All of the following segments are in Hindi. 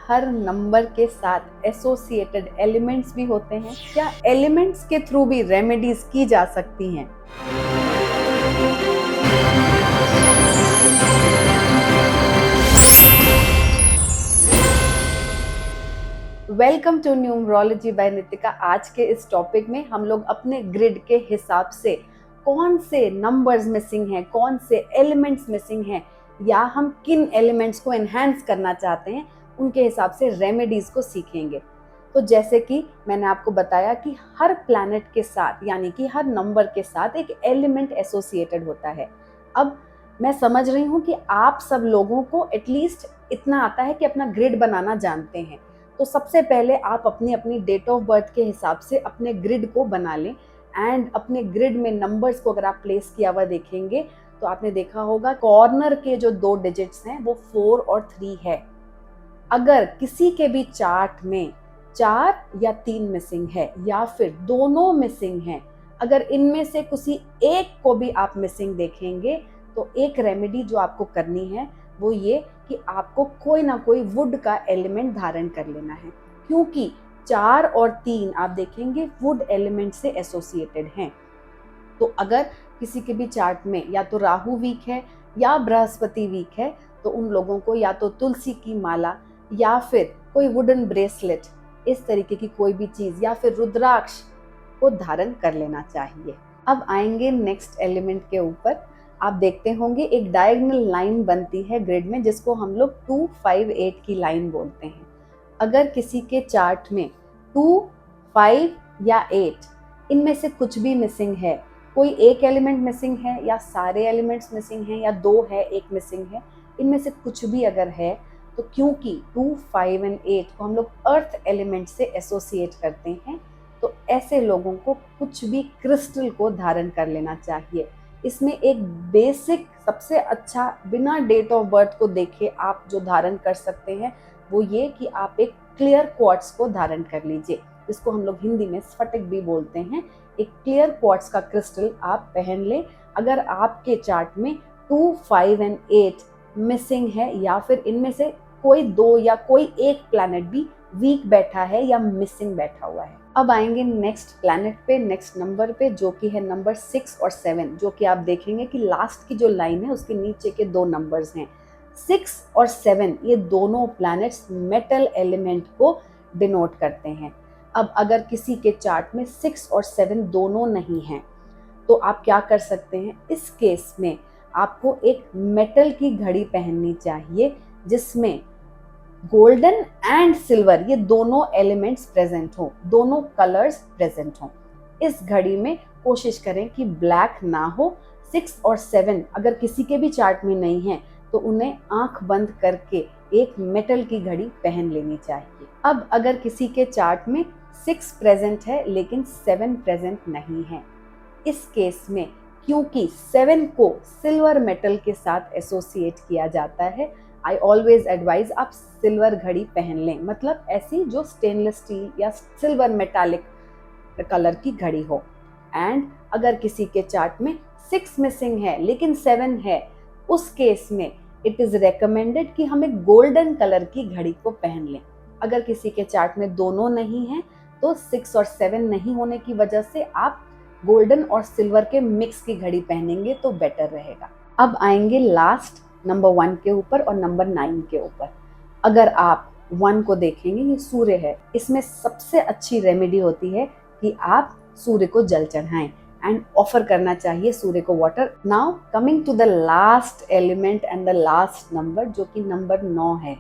हर नंबर के साथ एसोसिएटेड एलिमेंट्स भी होते हैं? क्या एलिमेंट्स के थ्रू भी रेमेडीज की जा सकती हैं? Welcome to numerology by Nitika. आज के इस टॉपिक में हम लोग अपने ग्रिड के हिसाब से कौन से नंबर्स मिसिंग हैं, कौन से एलिमेंट्स मिसिंग हैं, या हम किन एलिमेंट्स को एनहांस करना चाहते हैं, उनके हिसाब से रेमेडीज को सीखेंगे। तो जैसे कि मैंने आपको बताया कि हर प्लैनेट के साथ यानी कि हर नंबर के साथ एक एलिमेंट एसोसिएटेड होता है। अब मैं समझ रही हूँ कि आप सब लोगों को एटलीस्ट इतना आता है कि अपना ग्रिड बनाना जानते हैं। तो सबसे पहले आप अपनी अपनी डेट ऑफ बर्थ के हिसाब से अपने ग्रिड को बना लें। एंड अपने ग्रिड में नंबर्स को अगर आप प्लेस किया हुआ देखेंगे तो आपने देखा होगा कॉर्नर के जो 2 डिजिट्स हैं वो 4 और 3 है। अगर किसी के भी चार्ट में 4 या 3 मिसिंग है या फिर दोनों मिसिंग हैं, अगर इनमें से किसी एक को भी आप मिसिंग देखेंगे तो एक रेमेडी जो आपको करनी है वो ये कि आपको कोई ना कोई वुड का एलिमेंट धारण कर लेना है, क्योंकि 4 और 3 आप देखेंगे वुड एलिमेंट से एसोसिएटेड हैं। तो अगर किसी के भी चार्ट में या तो राहु वीक है या बृहस्पति वीक है तो उन लोगों को या तो तुलसी की माला या फिर कोई वुडन ब्रेसलेट, इस तरीके की कोई भी चीज, या फिर रुद्राक्ष को धारण कर लेना चाहिए। अब आएंगे नेक्स्ट एलिमेंट के ऊपर। आप देखते होंगे एक डायगोनल लाइन बनती है ग्रिड में जिसको हम लोग 2, 5, 8 की लाइन बोलते हैं। अगर किसी के चार्ट में 2, 5 या 8 इनमें से कुछ भी मिसिंग है, कोई एक एलिमेंट मिसिंग है या सारे एलिमेंट्स मिसिंग हैं या 2 है, एक मिसिंग है, इनमें से कुछ भी अगर है तो क्योंकि 2, 5 एंड 8 को हम लोग अर्थ एलिमेंट से एसोसिएट करते हैं, तो ऐसे लोगों को कुछ भी क्रिस्टल को धारण कर लेना चाहिए। इसमें एक बेसिक सबसे अच्छा बिना डेट ऑफ बर्थ को देखे आप जो धारण कर सकते हैं वो ये कि आप एक क्लियर क्वार्ट्ज को धारण कर लीजिए, जिसको हम लोग हिंदी में स्फटिक भी बोलते हैं। एक क्लियर क्वार्ट्ज का क्रिस्टल आप पहन लें। अगर आपके चार्ट में 2, 5 एंड 8 मिसिंग है या फिर इनमें से कोई 2 या कोई एक प्लैनेट भी वीक बैठा है या मिसिंग बैठा हुआ है। अब आएंगे नेक्स्ट प्लैनेट पे, नेक्स्ट नंबर पे, जो कि है नंबर 6 और 7, जो कि आप देखेंगे कि लास्ट की जो लाइन है उसके नीचे के 2 नंबर्स हैं 6 और 7। ये दोनों प्लैनेट्स मेटल एलिमेंट को डिनोट करते हैं। अब अगर किसी के चार्ट में 6 और 7 दोनों नहीं हैं तो आप क्या कर सकते हैं, इस केस में आपको एक मेटल की घड़ी पहननी चाहिए जिसमें गोल्डन एंड सिल्वर ये दोनों एलिमेंट्स प्रेजेंट हो, दोनों कलर्स प्रेजेंट हो। इस घड़ी में कोशिश करें कि ब्लैक ना हो। 6 और 7 अगर किसी के भी चार्ट में नहीं है तो उन्हें आंख बंद करके एक मेटल की घड़ी पहन लेनी चाहिए। अब अगर किसी के चार्ट में 6 प्रेजेंट है लेकिन 7 प्रेजेंट नहीं है, इस केस में क्योंकि 7 को सिल्वर मेटल के साथ एसोसिएट किया जाता है, आई ऑलवेज एडवाइज आप सिल्वर घड़ी पहन लें, मतलब ऐसी जो स्टेनलेस स्टील या सिल्वर मेटालिक कलर की घड़ी हो। एंड अगर किसी के चार्ट में 6 मिसिंग है लेकिन 7 है, उस केस में इट इज रेकमेंडेड कि हम एक गोल्डन कलर की घड़ी को पहन लें। अगर किसी के चार्ट में दोनों नहीं है तो 6 और 7 नहीं होने की वजह से आप गोल्डन और सिल्वर के मिक्स की घड़ी पहनेंगे तो बेटर रहेगा। अब आएंगे लास्ट नंबर 1 के ऊपर और नंबर 9 के ऊपर। अगर आप 1 को देखेंगे, ये सूर्य है, इसमें सबसे अच्छी रेमेडी होती है कि आप सूर्य को जल चढ़ाएं एंड ऑफर करना चाहिए सूर्य को water. Now coming to the last element and the last number, जो कि नंबर 9 है।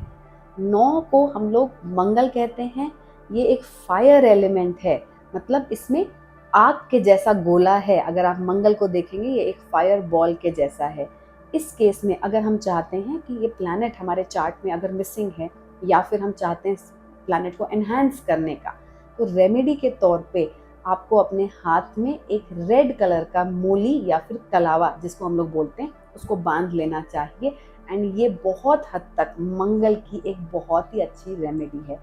9 को हम लोग मंगल कहते हैं। ये एक फायर एलिमेंट है, मतलब इसमें आग के जैसा गोला है। अगर आप मंगल को देखेंगे ये एक फायर बॉल के जैसा है। इस केस में अगर हम चाहते हैं कि ये प्लैनेट हमारे चार्ट में अगर मिसिंग है या फिर हम चाहते हैं प्लैनेट को एनहांस करने का, तो रेमेडी के तौर पे आपको अपने हाथ में एक रेड कलर का मूली या फिर कलावा जिसको हम लोग बोलते हैं उसको बांध लेना चाहिए। एंड ये बहुत हद तक मंगल की एक बहुत ही अच्छी रेमेडी है।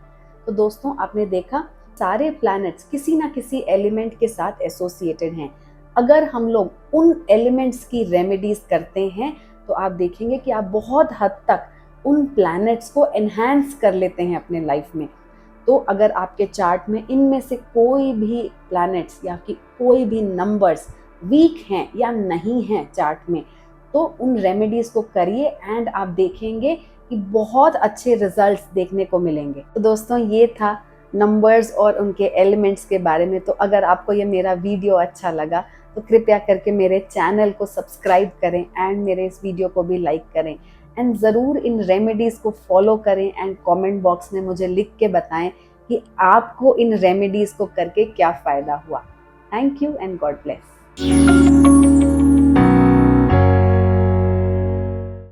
तो दोस्तों आपने देखा सारे प्लैनेट्स किसी ना किसी एलिमेंट के साथ एसोसिएटेड हैं। अगर हम लोग उन एलिमेंट्स की रेमेडीज करते हैं तो आप देखेंगे कि आप बहुत हद तक उन प्लैनेट्स को एनहांस कर लेते हैं अपने लाइफ में। तो अगर आपके चार्ट में इनमें से कोई भी प्लैनेट्स या कि कोई भी नंबर्स वीक हैं या नहीं हैं चार्ट में, तो उन रेमेडीज को करिए एंड आप देखेंगे कि बहुत अच्छे रिजल्ट्स देखने को मिलेंगे। तो दोस्तों, ये था नंबर्स और उनके एलिमेंट्स के बारे में। तो अगर आपको ये मेरा वीडियो अच्छा लगा तो कृपया करके मेरे चैनल को सब्सक्राइब करें एंड मेरे इस वीडियो को भी लाइक करें एंड ज़रूर इन रेमेडीज़ को फॉलो करें एंड कमेंट बॉक्स में मुझे लिख के बताएं कि आपको इन रेमेडीज़ को करके क्या फ़ायदा हुआ। Thank you and God bless.